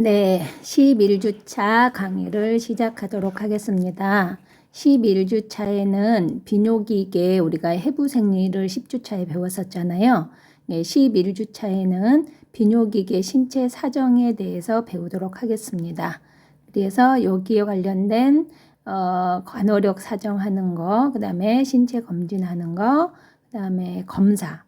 네, 11주차 강의를 시작하도록 하겠습니다. 11주차에는 비뇨기계 우리가 해부생리를 10주차에 배웠었잖아요. 네, 11주차에는 비뇨기계 신체 사정에 대해서 배우도록 하겠습니다. 그래서 여기에 관련된 관어력 사정하는 거, 그 다음에 신체 검진하는 거, 그 다음에 검사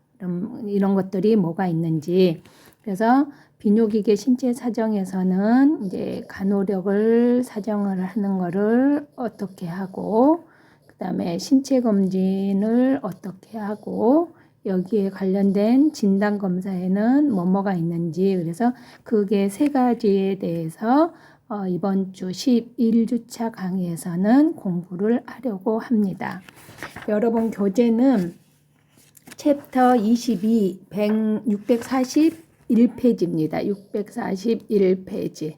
이런 것들이 뭐가 있는지. 그래서 비뇨기계 신체 사정에서는 이제 간호력을 사정을 하는 거를 어떻게 하고, 그 다음에 신체 검진을 어떻게 하고, 여기에 관련된 진단 검사에는 뭐가 있는지, 그래서 그게 세 가지에 대해서 이번 주 11주차 강의에서는 공부를 하려고 합니다. 여러분 교재는 챕터 22, 641페이지입니다. 641페이지.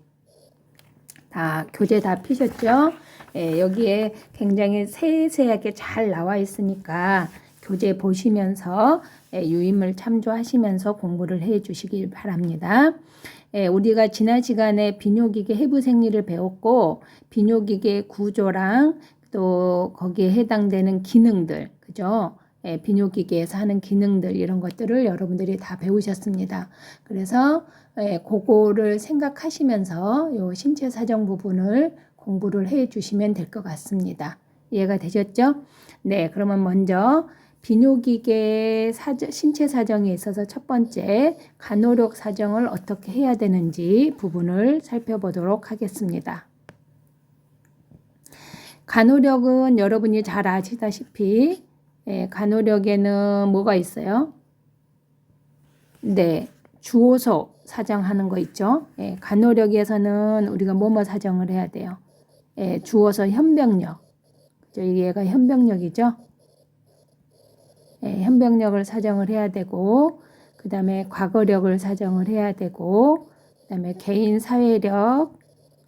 교재 다 피셨죠? 여기에 굉장히 세세하게 잘 나와 있으니까 교재 보시면서 유임을 참조하시면서 공부를 해 주시길 바랍니다. 우리가 지난 시간에 비뇨기계 해부생리를 배웠고, 비뇨기계 구조랑 또 거기에 해당되는 기능들, 그죠? 비뇨기계에서 하는 기능들 이런 것들을 여러분들이 다 배우셨습니다. 그래서 그거를 생각하시면서 요 신체 사정 부분을 공부를 해 주시면 될 것 같습니다. 이해가 되셨죠? 네, 그러면 먼저 비뇨기계 신체 사정에 있어서 첫 번째 간호력 사정을 어떻게 해야 되는지 부분을 살펴보도록 하겠습니다. 간호력은 여러분이 잘 아시다시피 간호력에는 뭐가 있어요? 네, 주호소 사정하는 거 있죠. 간호력에서는 우리가 뭐뭐 사정을 해야 돼요? 주호소 현병력. 얘가 현병력이죠. 현병력을 사정을 해야 되고, 그 다음에 과거력을 사정을 해야 되고, 그 다음에 개인 사회력,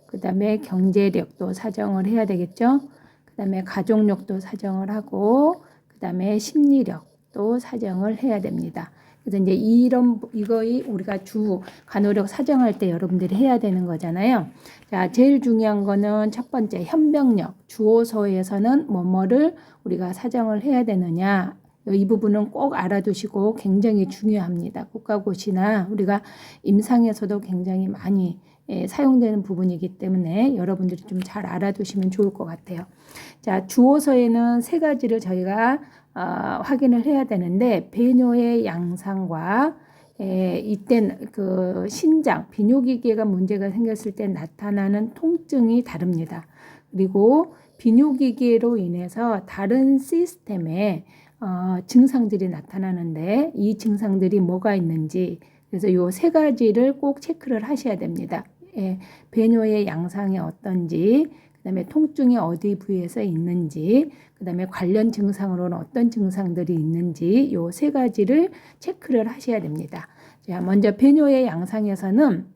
그 다음에 경제력도 사정을 해야 되겠죠. 그 다음에 가족력도 사정을 하고, 그 다음에 심리력도 사정을 해야 됩니다. 그래서 이제 이거의 우리가 주 간호력 사정할 때 여러분들이 해야 되는 거잖아요. 자, 제일 중요한 거는 첫 번째 현병력, 주호소에서는 뭐뭐를 우리가 사정을 해야 되느냐. 이 부분은 꼭 알아두시고 굉장히 중요합니다. 국가고시나 우리가 임상에서도 굉장히 많이 사용되는 부분이기 때문에 여러분들이 좀 잘 알아두시면 좋을 것 같아요. 자, 주호소에는 세 가지를 저희가 확인을 해야 되는데, 배뇨의 양상과 이때 그 신장, 비뇨기계가 문제가 생겼을 때 나타나는 통증이 다릅니다. 그리고 비뇨기계로 인해서 다른 시스템에 증상들이 나타나는데 이 증상들이 뭐가 있는지, 그래서 요 세 가지를 꼭 체크를 하셔야 됩니다. 배뇨의 양상이 어떤지, 그 다음에 통증이 어디 부위에서 있는지, 그 다음에 관련 증상으로는 어떤 증상들이 있는지 요 세 가지를 체크를 하셔야 됩니다. 자, 먼저 배뇨의 양상에서는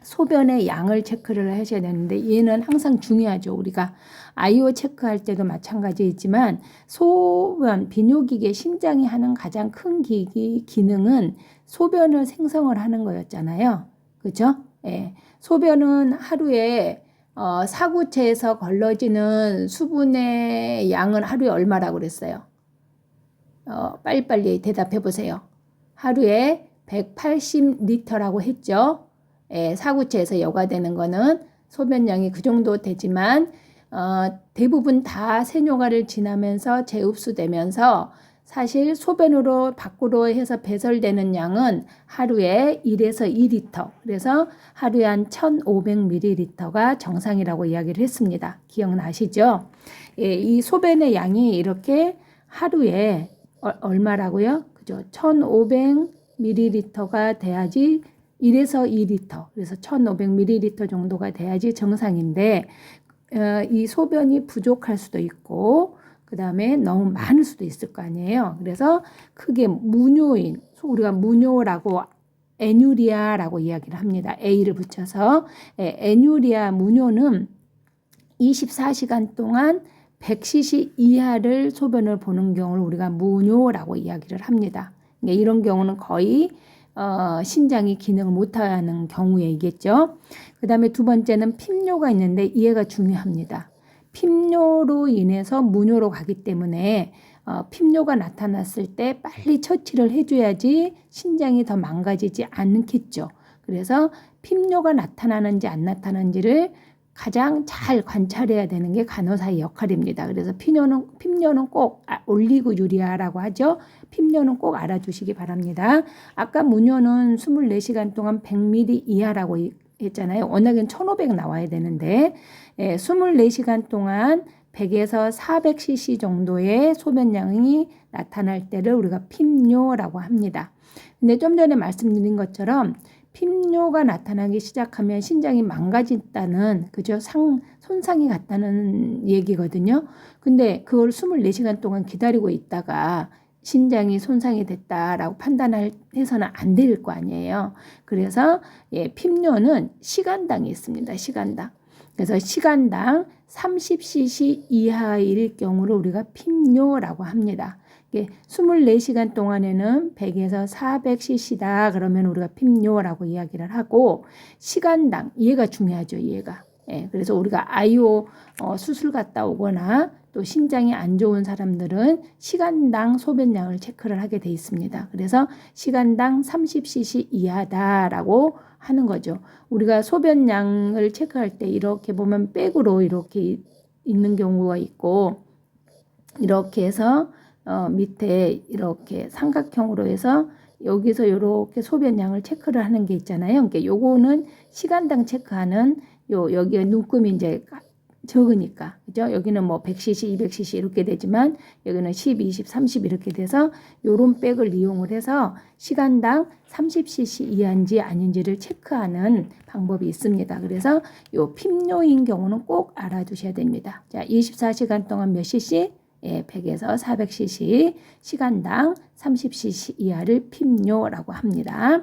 소변의 양을 체크를 하셔야 되는데 얘는 항상 중요하죠. 우리가 아이오 체크할 때도 마찬가지이지만 소변, 비뇨기계 신장이 하는 가장 큰 기능은 소변을 생성을 하는 거였잖아요. 그렇죠? 소변은 하루에 사구체에서 걸러지는 수분의 양은 하루에 얼마라고 그랬어요? 빨리빨리 대답해 보세요. 하루에 180리터라고 했죠. 사구체에서 여과되는 거는 소변량이 그 정도 되지만 대부분 다 세뇨가를 지나면서 재흡수되면서 사실 소변으로 밖으로 해서 배설되는 양은 하루에 1에서 2리터, 그래서 하루에 한 1500ml가 정상이라고 이야기를 했습니다. 기억나시죠? 이 소변의 양이 이렇게 하루에 얼마라고요? 그죠? 1500ml가 돼야지 1에서 2리터, 그래서 1500ml 정도가 돼야지 정상인데 이 소변이 부족할 수도 있고 그 다음에 너무 많을 수도 있을 거 아니에요. 그래서 크게 무뇨인, 우리가 무뇨라고 에뉴리아라고 이야기를 합니다. A를 붙여서 에뉴리아 무뇨는 24시간 동안 100cc 이하를 소변을 보는 경우를 우리가 무뇨라고 이야기를 합니다. 이런 경우는 거의 신장이 기능을 못하는 경우에이겠죠. 그 다음에 두 번째는 핍뇨가 있는데 이해가 중요합니다. 핍뇨로 인해서 무뇨로 가기 때문에 핍뇨가 나타났을 때 빨리 처치를 해줘야지 신장이 더 망가지지 않겠죠. 그래서 핍뇨가 나타나는지 안 나타나는지를 가장 잘 관찰해야 되는 게 간호사의 역할입니다. 그래서 핍뇨는 꼭 올리고유리아라고 하죠. 핍뇨는 꼭 알아두시기 바랍니다. 아까 무뇨는 24시간 동안 100ml 이하라고 했잖아요. 워낙엔 1500 나와야 되는데 24시간 동안 100에서 400cc 정도의 소변량이 나타날 때를 우리가 핍뇨라고 합니다. 근데 좀 전에 말씀드린 것처럼 핍뇨가 나타나기 시작하면 신장이 망가진다는 그죠? 손상이 갔다는 얘기거든요. 근데 그걸 24시간 동안 기다리고 있다가 신장이 손상이 됐다라고 판단해서는 안 될 거 아니에요. 그래서 핍뇨는 시간당이 있습니다. 시간당. 그래서 시간당 30cc 이하일 경우를 우리가 핍뇨라고 합니다. 24시간 동안에는 100에서 400cc다 그러면 우리가 핍뇨라고 이야기를 하고 시간당 이해가 중요하죠. 이해가. 그래서 우리가 아이오 수술 갔다 오거나 또 신장이 안 좋은 사람들은 시간당 소변량을 체크를 하게 돼 있습니다. 그래서 시간당 30cc 이하다라고 하는 거죠. 우리가 소변량을 체크할 때 이렇게 보면 백으로 이렇게 있는 경우가 있고 이렇게 해서 밑에 이렇게 삼각형으로 해서 여기서 이렇게 소변량을 체크를 하는 게 있잖아요. 그러니까 요거는 시간당 체크하는 여기에 눈금이 이제 적으니까 그죠? 여기는 뭐 100cc, 200cc 이렇게 되지만 여기는 10, 20, 30 이렇게 돼서 요런 백을 이용을 해서 시간당 30cc 이하인지 아닌지를 체크하는 방법이 있습니다. 그래서 요 핍뇨인 경우는 꼭 알아두셔야 됩니다. 자, 24시간 동안 몇 cc? 100에서 400cc 시간당 30cc 이하를 핍뇨라고 합니다.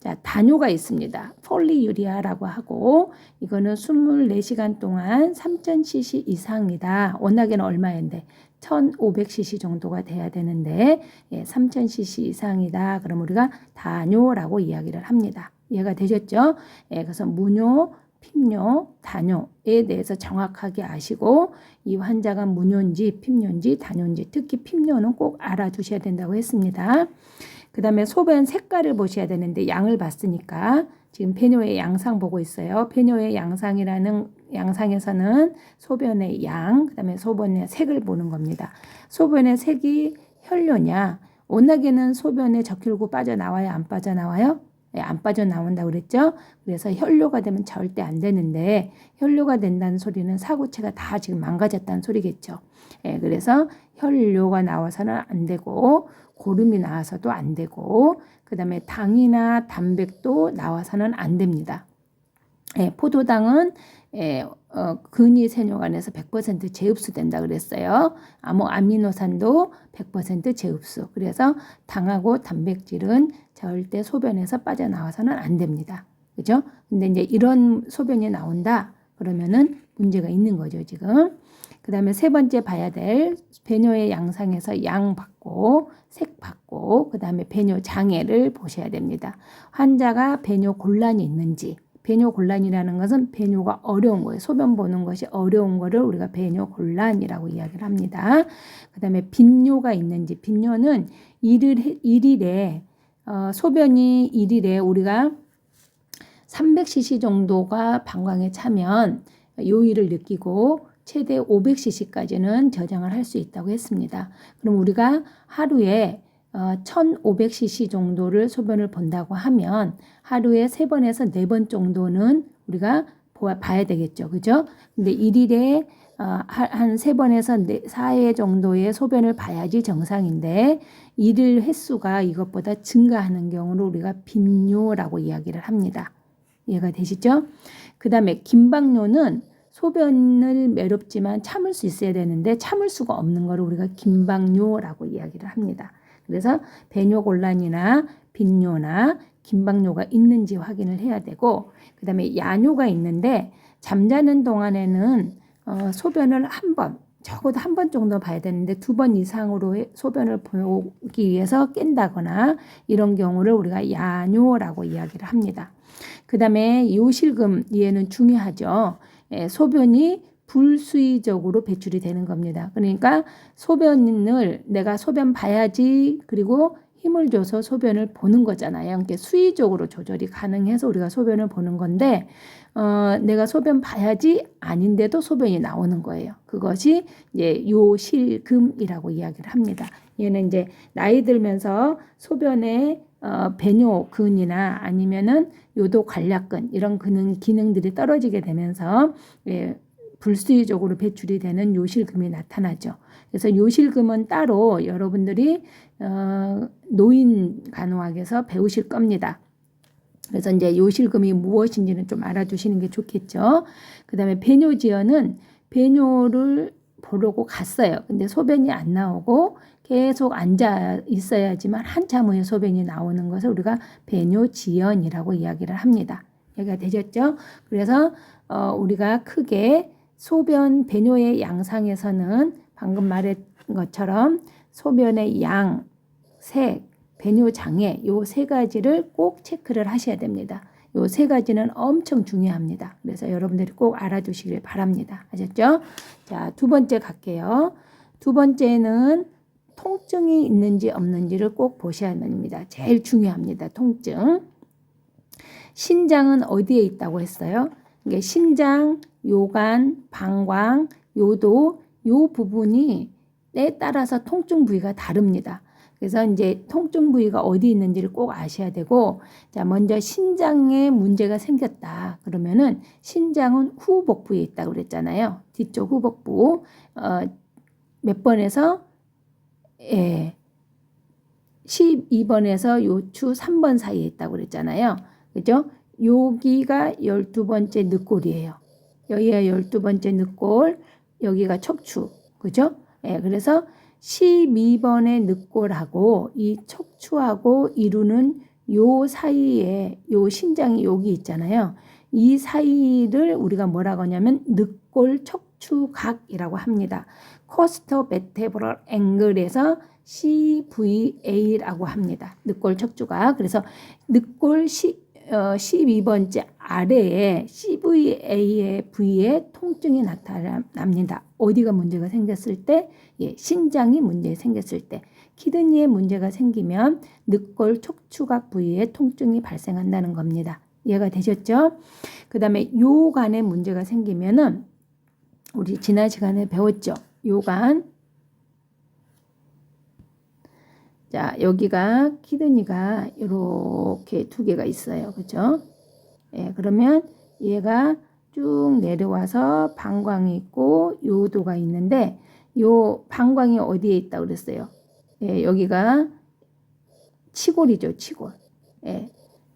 자, 다뇨가 있습니다. 폴리유리아라고 하고 이거는 24시간 동안 3000cc 이상이다. 워낙에는 얼마인데 1500cc 정도가 돼야 되는데 3000cc 이상이다. 그럼 우리가 다뇨라고 이야기를 합니다. 이해가 되셨죠? 그래서 무뇨, 핍뇨, 다뇨에 대해서 정확하게 아시고 이 환자가 무뇨인지 핍뇨인지 다뇨인지 특히 핍뇨는 꼭 알아두셔야 된다고 했습니다. 그 다음에 소변 색깔을 보셔야 되는데 양을 봤으니까 지금 배뇨의 양상 보고 있어요. 배뇨의 양상이라는 양상에서는 소변의 양, 그 다음에 소변의 색을 보는 겁니다. 소변의 색이 혈뇨냐, 워낙에는 소변에 적혈구 빠져나와요? 안 빠져나와요? 안 빠져나온다고 그랬죠. 그래서 혈뇨가 되면 절대 안 되는데 혈뇨가 된다는 소리는 사구체가 다 지금 망가졌다는 소리겠죠. 그래서 혈뇨가 나와서는 안 되고 고름이 나와서도 안 되고 그 다음에 당이나 단백도 나와서는 안 됩니다. 포도당은 근위 세뇨간에서 100% 재흡수된다 그랬어요. 아미노산도 100% 재흡수. 그래서 당하고 단백질은 절대 소변에서 빠져나와서는 안 됩니다. 그죠? 근데 이제 이런 소변이 나온다 그러면은 문제가 있는 거죠, 지금. 그 다음에 세 번째 봐야 될 배뇨의 양상에서 양 받고 색 받고 그 다음에 배뇨 장애를 보셔야 됩니다. 환자가 배뇨 곤란이 있는지 배뇨 곤란이라는 것은 배뇨가 어려운 거예요. 소변 보는 것이 어려운 거를 우리가 배뇨 곤란이라고 이야기를 합니다. 그 다음에 빈뇨가 있는지 빈뇨는 일일에 소변이 일일에 우리가 300cc 정도가 방광에 차면 요일을 느끼고 최대 500cc까지는 저장을 할 수 있다고 했습니다. 그럼 우리가 하루에 1500cc 정도를 소변을 본다고 하면 하루에 3번에서 4번 정도는 우리가 봐야 되겠죠. 그죠? 근데 일일에 한 3번에서 4회 정도의 소변을 봐야지 정상인데 일일 횟수가 이것보다 증가하는 경우를 우리가 빈뇨라고 이야기를 합니다. 이해가 되시죠? 그 다음에 긴박뇨는 소변을 매롭지만 참을 수 있어야 되는데 참을 수가 없는 거를 우리가 긴박뇨라고 이야기를 합니다. 그래서 배뇨곤란이나 빈뇨나 긴박뇨가 있는지 확인을 해야 되고 그 다음에 야뇨가 있는데 잠자는 동안에는 소변을 한 번 적어도 한 번 정도 봐야 되는데 2번 이상으로 소변을 보기 위해서 깬다거나 이런 경우를 우리가 야뇨라고 이야기를 합니다. 그 다음에 요실금, 얘는 중요하죠. 소변이 불수의적으로 배출이 되는 겁니다. 그러니까 소변을 내가 소변 봐야지, 그리고 힘을 줘서 소변을 보는 거잖아요. 그러니까 수의적으로 조절이 가능해서 우리가 소변을 보는 건데, 내가 소변 봐야지 아닌데도 소변이 나오는 거예요. 그것이 이제 요실금이라고 이야기를 합니다. 얘는 이제 나이 들면서 소변에 배뇨근이나 아니면은 요도 관략근 이런 기능들이 떨어지게 되면서 불수의적으로 배출이 되는 요실금이 나타나죠. 그래서 요실금은 따로 여러분들이 노인간호학에서 배우실 겁니다. 그래서 이제 요실금이 무엇인지는 좀 알아두시는 게 좋겠죠. 그 다음에 배뇨지연은 배뇨를 보려고 갔어요. 근데 소변이 안 나오고 계속 앉아 있어야지만 한참 후에 소변이 나오는 것을 우리가 배뇨지연이라고 이야기를 합니다. 여기가 되셨죠? 그래서 우리가 크게 소변 배뇨의 양상에서는 방금 말했던 것처럼 소변의 양, 색, 배뇨 장애 요 3가지를 꼭 체크를 하셔야 됩니다. 요 3가지는 엄청 중요합니다. 그래서 여러분들이 꼭 알아두시길 바랍니다. 아셨죠? 자, 2번째 갈게요. 2번째는 통증이 있는지 없는지를 꼭 보셔야 됩니다. 제일 중요합니다. 통증. 신장은 어디에 있다고 했어요? 이게 신장, 요관, 방광, 요도 요 부분이 때에 따라서 통증 부위가 다릅니다. 그래서 이제 통증 부위가 어디 있는지를 꼭 아셔야 되고, 자, 먼저 신장에 문제가 생겼다. 그러면은 신장은 후복부에 있다고 그랬잖아요. 뒤쪽 후복부. 몇 번에서 12번에서 요추 3번 사이에 있다고 그랬잖아요. 그죠? 여기가 12번째 늑골이에요. 여기가 12번째 늑골, 여기가 척추. 그죠? 그래서 12번의 늑골하고 이 척추하고 이루는 요 사이에 요 신장이 여기 있잖아요. 이 사이를 우리가 뭐라고 하냐면 늑골 척추각이라고 합니다. 코스터 베테브럴 앵글에서 CVA라고 합니다. 늑골 척추각. 그래서 늑골 12번째 아래에 CVA의 부위에 통증이 나타납니다. 어디가 문제가 생겼을 때? 신장이 문제 생겼을 때. 키드니에 문제가 생기면 늑골 척추각 부위에 통증이 발생한다는 겁니다. 이해가 되셨죠? 그 다음에 요관에 문제가 생기면은 우리 지난 시간에 배웠죠? 요관. 자, 여기가 키드니가 이렇게 2개가 있어요. 그죠? 그러면 얘가 쭉 내려와서 방광이 있고 요도가 있는데 요 방광이 어디에 있다고 그랬어요? 여기가 치골이죠. 치골.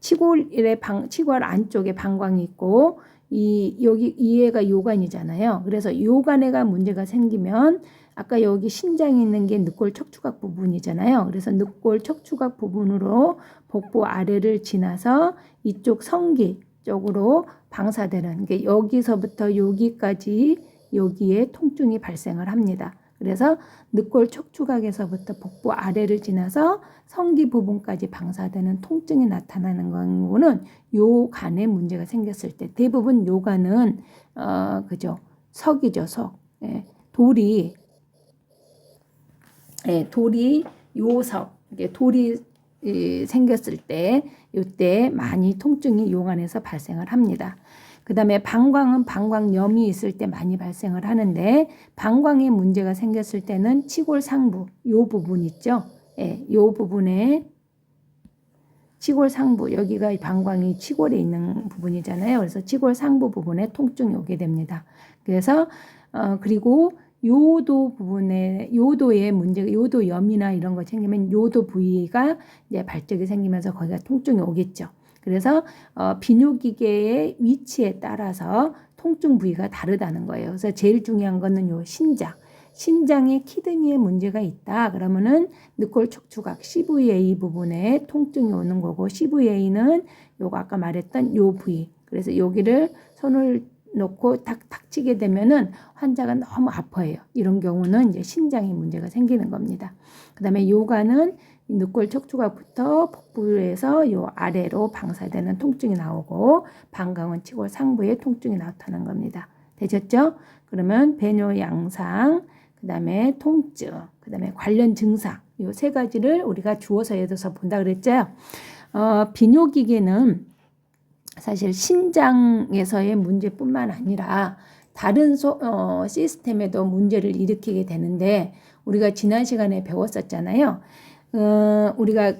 치골 안쪽에 방광이 있고 이해가 요관이잖아요. 그래서 요관에가 문제가 생기면 아까 여기 신장이 있는 게 늑골 척추각 부분이잖아요. 그래서 늑골 척추각 부분으로 복부 아래를 지나서 이쪽 성기 쪽으로 방사되는 게 여기서부터 여기까지 여기에 통증이 발생을 합니다. 그래서 늑골 척추각에서부터 복부 아래를 지나서 성기 부분까지 방사되는 통증이 나타나는 경우는 요관에 문제가 생겼을 때 대부분 요관은 그죠? 석이죠, 석. 돌이 요석, 돌이 생겼을 때 이때 많이 통증이 요관에서 발생을 합니다. 그 다음에 방광은 방광염이 있을 때 많이 발생을 하는데 방광에 문제가 생겼을 때는 치골 상부 요 부분 있죠. 요 부분에 치골 상부 여기가 방광이 치골에 있는 부분이잖아요. 그래서 치골 상부 부분에 통증이 오게 됩니다. 그래서 그리고 요도 부분에 요도에 문제가 요도염이나 이런 거 생기면 요도 부위가 이제 발적이 생기면서 거기가 통증이 오겠죠. 그래서 비뇨기계의 위치에 따라서 통증 부위가 다르다는 거예요. 그래서 제일 중요한 거는 요 신장에 키드니에 문제가 있다. 그러면은 늑골 척추각 CVA 부분에 통증이 오는 거고 CVA는 요거 아까 말했던 요 부위. 그래서 여기를 손을 놓고 탁탁 치게 되면은 환자가 너무 아파해요. 이런 경우는 이제 신장에 문제가 생기는 겁니다. 그다음에 요가는 늑골 척추각부터 복부에서 요 아래로 방사되는 통증이 나오고, 방광은 치골 상부에 통증이 나타나는 겁니다. 되셨죠? 그러면 배뇨 양상, 그다음에 통증, 그다음에 관련 증상, 요 세 가지를 우리가 주어서 예를 들어서 본다 그랬죠. 비뇨기계는 사실 신장에서의 문제뿐만 아니라 다른 시스템에도 문제를 일으키게 되는데, 우리가 지난 시간에 배웠었잖아요. 우리가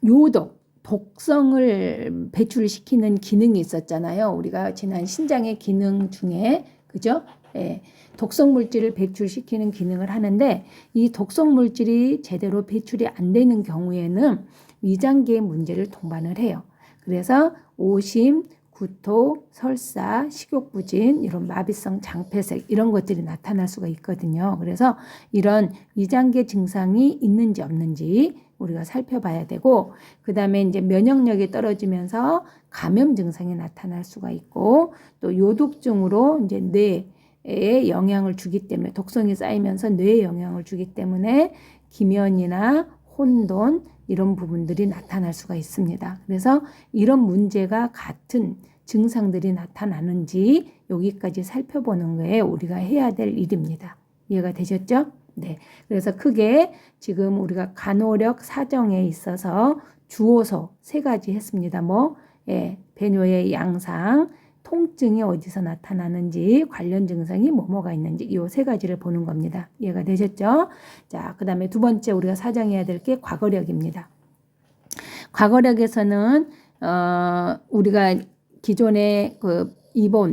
요독, 독성을 배출시키는 기능이 있었잖아요. 우리가 지난 신장의 기능 중에, 그죠? 예, 독성 물질을 배출시키는 기능을 하는데, 이 독성 물질이 제대로 배출이 안 되는 경우에는 위장계의 문제를 동반을 해요. 그래서 오심, 구토, 설사, 식욕부진, 이런 마비성 장폐색, 이런 것들이 나타날 수가 있거든요. 그래서 이런 위장계 증상이 있는지 없는지 우리가 살펴봐야 되고, 그 다음에 이제 면역력이 떨어지면서 감염 증상이 나타날 수가 있고, 또 요독증으로 이제 뇌에 영향을 주기 때문에, 독성이 쌓이면서 뇌에 영향을 주기 때문에 기면이나 혼돈, 이런 부분들이 나타날 수가 있습니다. 그래서 이런 문제가 같은 증상들이 나타나는지 여기까지 살펴보는 거에 우리가 해야 될 일입니다. 이해가 되셨죠? 네. 그래서 크게 지금 우리가 간호력 사정에 있어서 주어서 세 가지 했습니다. 배뇨의 양상, 통증이 어디서 나타나는지, 관련 증상이 뭐가 있는지, 이 세 가지를 보는 겁니다. 이해가 되셨죠? 자, 그 다음에 두 번째 우리가 사정해야 될 게 과거력입니다. 과거력에서는 우리가 기존에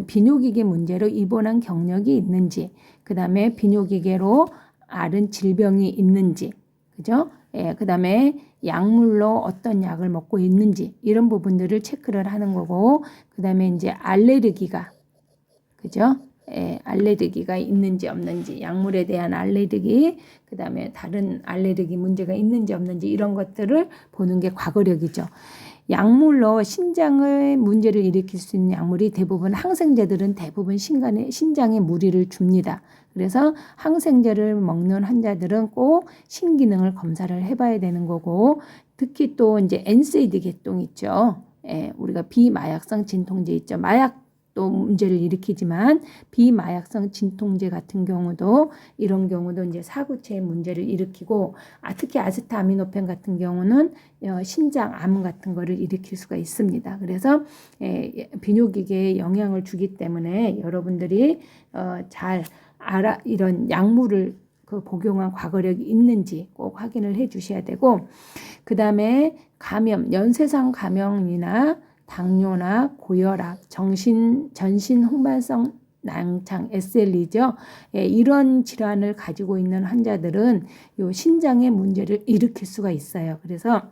비뇨기계 문제로 입원한 경력이 있는지, 그 다음에 비뇨기계로 앓은 질병이 있는지, 그죠? 예, 그 다음에 약물로 어떤 약을 먹고 있는지, 이런 부분들을 체크를 하는 거고, 그 다음에 이제 알레르기가, 그죠? 예, 알레르기가 있는지 없는지, 약물에 대한 알레르기, 그 다음에 다른 알레르기 문제가 있는지 없는지, 이런 것들을 보는 게 과거력이죠. 약물로 신장의 문제를 일으킬 수 있는 약물이 대부분, 항생제들은 대부분 신장에 무리를 줍니다. 그래서 항생제를 먹는 환자들은 꼭 신기능을 검사를 해봐야 되는 거고, 특히 또 이제 NSAID 계통 있죠. 예, 우리가 비마약성 진통제 있죠. 마약도 문제를 일으키지만 비마약성 진통제 같은 경우도, 이런 경우도 이제 사구체의 문제를 일으키고, 특히 아세트아미노펜 같은 경우는 신장암 같은 거를 일으킬 수가 있습니다. 그래서 비뇨기계에 영향을 주기 때문에 여러분들이 잘 이런 약물을 복용한 과거력이 있는지 꼭 확인을 해 주셔야 되고, 그 다음에 감염, 연쇄성 감염이나 당뇨나 고혈압, 전신 홍반성 난창, SLE죠. 이런 질환을 가지고 있는 환자들은 요 신장의 문제를 일으킬 수가 있어요. 그래서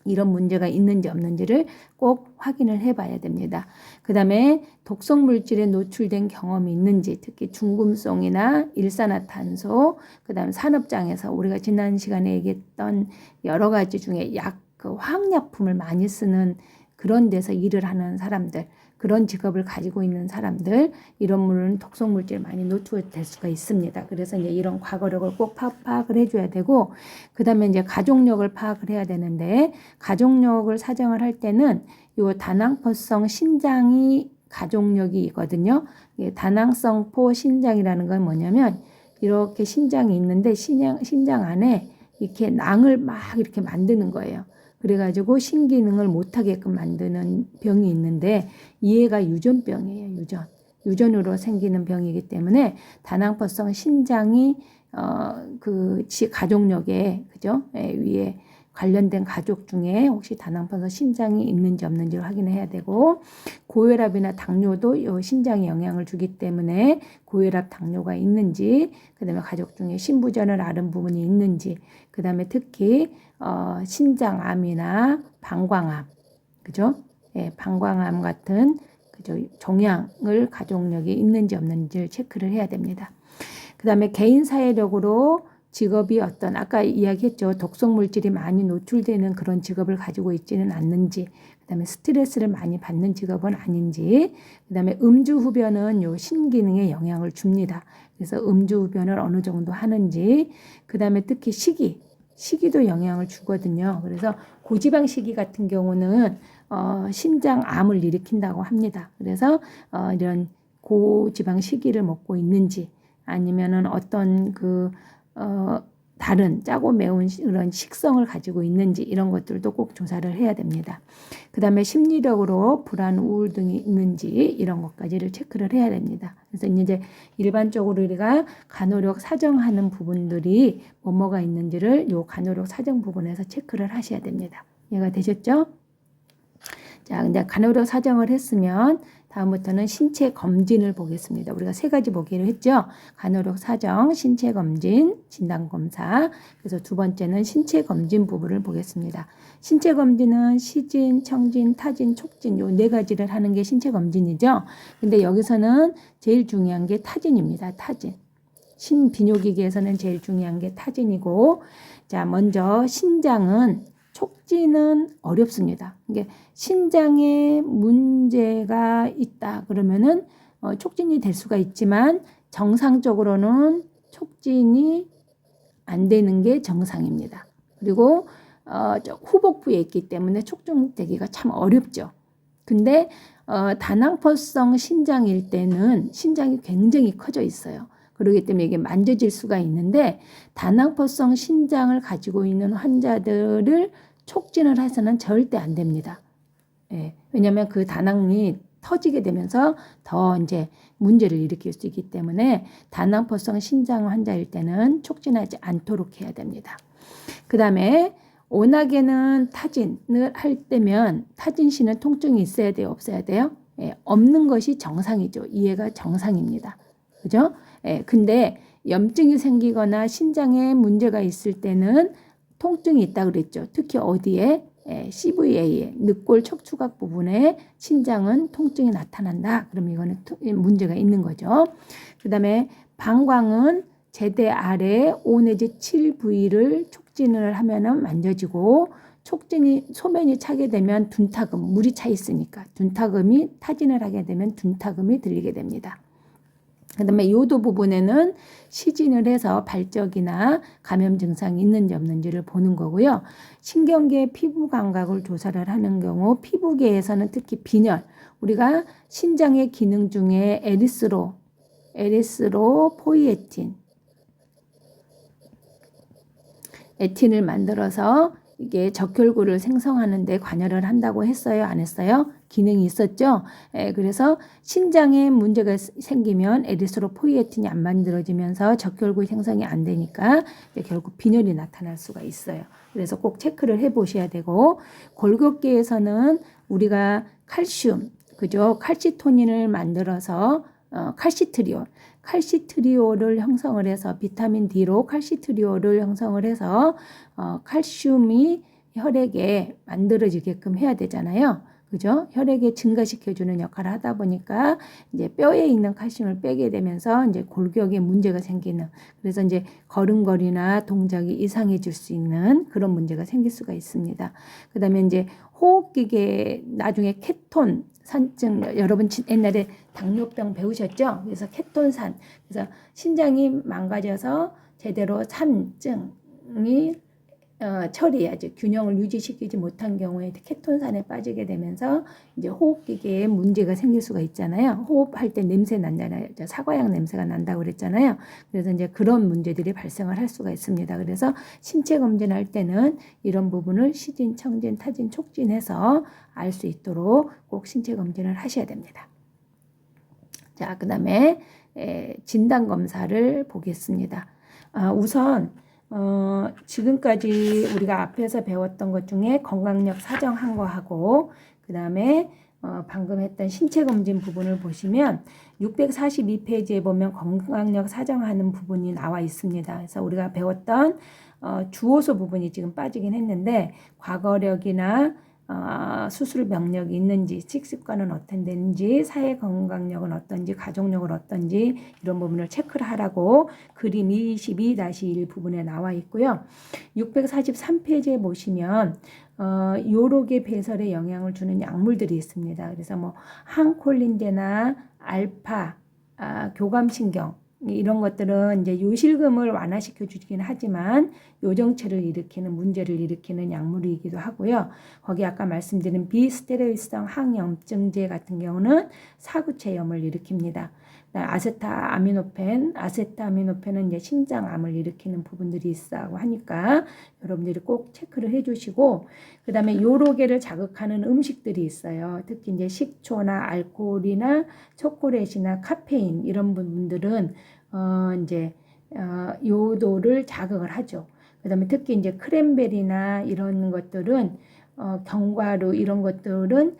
이런 문제가 있는지 없는지를 꼭 확인을 해봐야 됩니다. 그 다음에 독성 물질에 노출된 경험이 있는지, 특히 중금속이나 일산화탄소, 그 다음에 산업장에서 우리가 지난 시간에 얘기했던 여러 가지 중에 화학약품을 많이 쓰는 그런 데서 일을 하는 사람들, 그런 직업을 가지고 있는 사람들, 이런 물은 독성 물질 많이 노출될 수가 있습니다. 그래서 이제 이런 과거력을 꼭 파악을 해줘야 되고, 그 다음에 이제 가족력을 파악을 해야 되는데, 가족력을 사정을 할 때는 요 다낭포성 신장이 가족력이거든요. 다낭성포 신장이라는 건 뭐냐면, 이렇게 신장이 있는데 신장 안에 이렇게 낭을 막 이렇게 만드는 거예요. 그래가지고 신기능을 못하게끔 만드는 병이 있는데, 이해가 유전병이에요. 유전으로 생기는 병이기 때문에 다낭포성 신장이 가족력에, 그죠? 위에 관련된 가족 중에 혹시 다낭포성 신장이 있는지 없는지를 확인해야 되고, 고혈압이나 당뇨도 이 신장에 영향을 주기 때문에 고혈압, 당뇨가 있는지, 그 다음에 가족 중에 신부전을 앓은 부분이 있는지, 그 다음에 특히 신장암이나 방광암, 그죠? 예, 방광암 같은 종양을 가족력이 있는지 없는지를 체크를 해야 됩니다. 그 다음에 개인 사회력으로 직업이 어떤 아까 이야기했죠. 독성 물질이 많이 노출되는 그런 직업을 가지고 있지는 않는지, 그다음에 스트레스를 많이 받는 직업은 아닌지, 그다음에 음주 흡연은 요 신기능에 영향을 줍니다. 그래서 음주 흡연을 어느 정도 하는지, 그다음에 특히 시기도 영향을 주거든요. 그래서 고지방 시기 같은 경우는 신장암을 일으킨다고 합니다. 그래서 이런 고지방 시기를 먹고 있는지, 아니면은 어떤 다른 짜고 매운 그런 식성을 가지고 있는지 이런 것들도 꼭 조사를 해야 됩니다. 그 다음에 심리력으로 불안, 우울증이 있는지 이런 것까지를 체크를 해야 됩니다. 그래서 이제 일반적으로 우리가 간호력 사정하는 부분들이 뭐가 있는지를 요 간호력 사정 부분에서 체크를 하셔야 됩니다. 이해가 되셨죠? 자, 이제 간호력 사정을 했으면 다음부터는 신체 검진을 보겠습니다. 우리가 3가지 보기로 했죠. 간호력 사정, 신체 검진, 진단 검사. 그래서 두 번째는 신체 검진 부분을 보겠습니다. 신체 검진은 시진, 청진, 타진, 촉진 요 4가지를 하는 게 신체 검진이죠. 근데 여기서는 제일 중요한 게 타진입니다. 타진. 신비뇨기계에서는 제일 중요한 게 타진이고, 자, 먼저 신장은 촉진은 어렵습니다. 이게 신장에 문제가 있다 그러면은 촉진이 될 수가 있지만 정상적으로는 촉진이 안 되는 게 정상입니다. 그리고 후복부에 있기 때문에 촉진되기가 참 어렵죠. 근데 다낭포성 신장일 때는 신장이 굉장히 커져 있어요. 그렇기 때문에 이게 만져질 수가 있는데 다낭포성 신장을 가지고 있는 환자들을 촉진을 해서는 절대 안 됩니다. 예, 왜냐하면 그 다낭이 터지게 되면서 더 이제 문제를 일으킬 수 있기 때문에 다낭포성 신장 환자일 때는 촉진하지 않도록 해야 됩니다. 그 다음에 워낙에는 타진을 할 때면 타진 시는 통증이 있어야 돼요, 없어야 돼요? 예, 없는 것이 정상이죠. 이해가 정상입니다. 그죠? 예, 근데 염증이 생기거나 신장에 문제가 있을 때는 통증이 있다 그랬죠. 특히 어디에? CVA에 늑골 척추각 부분에 신장은 통증이 나타난다. 그럼 이거는 문제가 있는 거죠. 그 다음에 방광은 제대 아래 5 내지 7 부위를 촉진을 하면은 만져지고 촉진이 소면이 차게 되면 둔타금, 물이 차 있으니까 둔타금이 타진을 하게 되면 둔타금이 들리게 됩니다. 그 다음에 요도 부분에는 시진을 해서 발적이나 감염 증상이 있는지 없는지를 보는 거고요. 신경계 피부 감각을 조사를 하는 경우 피부계에서는 특히 빈혈, 우리가 신장의 기능 중에 에리스로포이에틴, 에틴을 만들어서 이게 적혈구를 생성하는 데 관여를 한다고 했어요? 안 했어요? 기능이 있었죠? 그래서 신장에 문제가 생기면 에리스로포이에틴이 안 만들어지면서 적혈구 생성이 안 되니까 결국 빈혈이 나타날 수가 있어요. 그래서 꼭 체크를 해 보셔야 되고, 골격계에서는 우리가 칼슘, 그죠? 칼시토닌을 만들어서 칼시트리올을 형성을 해서 비타민 D로 칼시트리올을 형성을 해서 칼슘이 혈액에 만들어지게끔 해야 되잖아요. 그죠? 혈액에 증가시켜주는 역할을 하다 보니까 이제 뼈에 있는 칼슘을 빼게 되면서 이제 골격에 문제가 생기는, 그래서 이제 걸음걸이나 동작이 이상해질 수 있는 그런 문제가 생길 수가 있습니다. 그 다음에 이제 호흡기계 나중에 케톤 산증, 여러분 옛날에 당뇨병 배우셨죠? 그래서 케톤산, 그래서 신장이 망가져서 제대로 산증이 처리해야지, 균형을 유지시키지 못한 경우에 케톤산에 빠지게 되면서 이제 호흡기계에 문제가 생길 수가 있잖아요. 호흡할 때 냄새 난잖아요. 사과향 냄새가 난다고 그랬잖아요. 그래서 이제 그런 문제들이 발생을 할 수가 있습니다. 그래서 신체 검진할 때는 이런 부분을 시진, 청진, 타진, 촉진해서 알 수 있도록 꼭 신체 검진을 하셔야 됩니다. 자, 그 다음에 진단 검사를 보겠습니다. 우선 지금까지 우리가 앞에서 배웠던 것 중에 건강력 사정한 거하고, 그 다음에 방금 했던 신체 검진 부분을 보시면 642페이지에 보면 건강력 사정하는 부분이 나와 있습니다. 그래서 우리가 배웠던 주호소 부분이 지금 빠지긴 했는데 과거력이나 수술 병력이 있는지, 식습관은 어떤지, 사회 건강력은 어떤지, 가족력은 어떤지 이런 부분을 체크를 하라고 그림 22-1 부분에 나와 있고요. 643페이지에 보시면 요로계 배설에 영향을 주는 약물들이 있습니다. 그래서 뭐 항콜린제나 알파, 교감신경 이런 것들은 이제 요실금을 완화시켜 주긴 하지만 요정체를 일으키는 문제를 일으키는 약물이기도 하고요. 거기 아까 말씀드린 비스테로이드성 항염증제 같은 경우는 사구체염을 일으킵니다. 아세타아미노펜은 이제 심장암을 일으키는 부분들이 있다고 하니까 여러분들이 꼭 체크를 해주시고, 그 다음에 요로계를 자극하는 음식들이 있어요. 특히 이제 식초나 알코올이나 초콜릿이나 카페인 이런 부분들은 요도를 자극을 하죠. 그 다음에 특히 이제 크랜베리나 이런 것들은 견과류 이런 것들은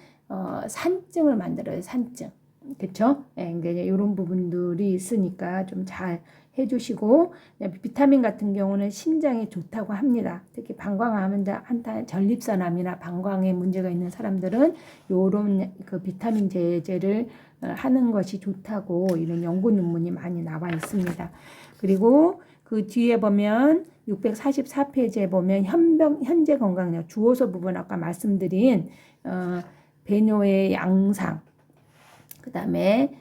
산증을 만들어요. 산증. 그렇죠? 예, 그러니까 이런 부분들이 있으니까 좀 잘 해주시고, 비타민 같은 경우는 신장에 좋다고 합니다. 특히 방광암 전립선암이나 방광에 문제가 있는 사람들은 이런 그 비타민 제제를 하는 것이 좋다고 이런 연구 논문이 많이 나와 있습니다. 그리고 그 뒤에 보면 644페이지에 보면 현재 건강력 주호소 부분 아까 말씀드린 배뇨의 양상, 그 다음에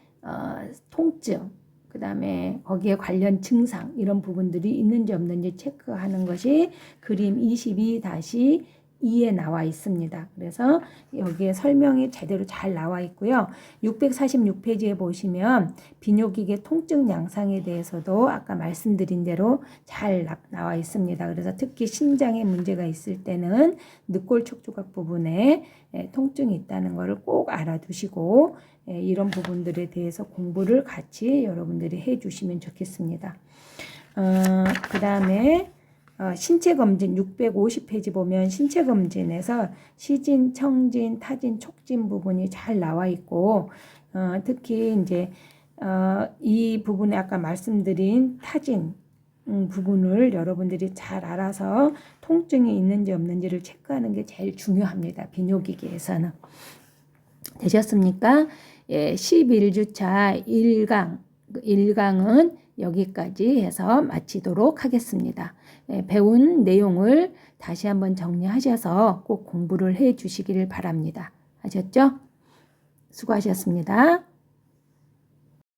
통증, 그 다음에 거기에 관련 증상 이런 부분들이 있는지 없는지 체크하는 것이 그림 22-2에 나와 있습니다. 그래서 여기에 설명이 제대로 잘 나와 있고요. 646페이지에 보시면 비뇨기계 통증 양상에 대해서도 아까 말씀드린 대로 잘 나와 있습니다. 그래서 특히 신장에 문제가 있을 때는 늑골 척추각 부분에 통증이 있다는 것을 꼭 알아두시고 이런 부분들에 대해서 공부를 같이 여러분들이 해주시면 좋겠습니다. 그 다음에 신체검진 650페이지 보면 신체검진에서 시진, 청진, 타진, 촉진 부분이 잘 나와 있고 특히 이제 이 부분에 아까 말씀드린 타진 부분을 여러분들이 잘 알아서 통증이 있는지 없는지를 체크하는 게 제일 중요합니다. 비뇨기계에서는. 되셨습니까? 예, 11주차 1강은 여기까지 해서 마치도록 하겠습니다. 배운 내용을 다시 한번 정리하셔서 꼭 공부를 해 주시기를 바랍니다. 아셨죠? 수고하셨습니다.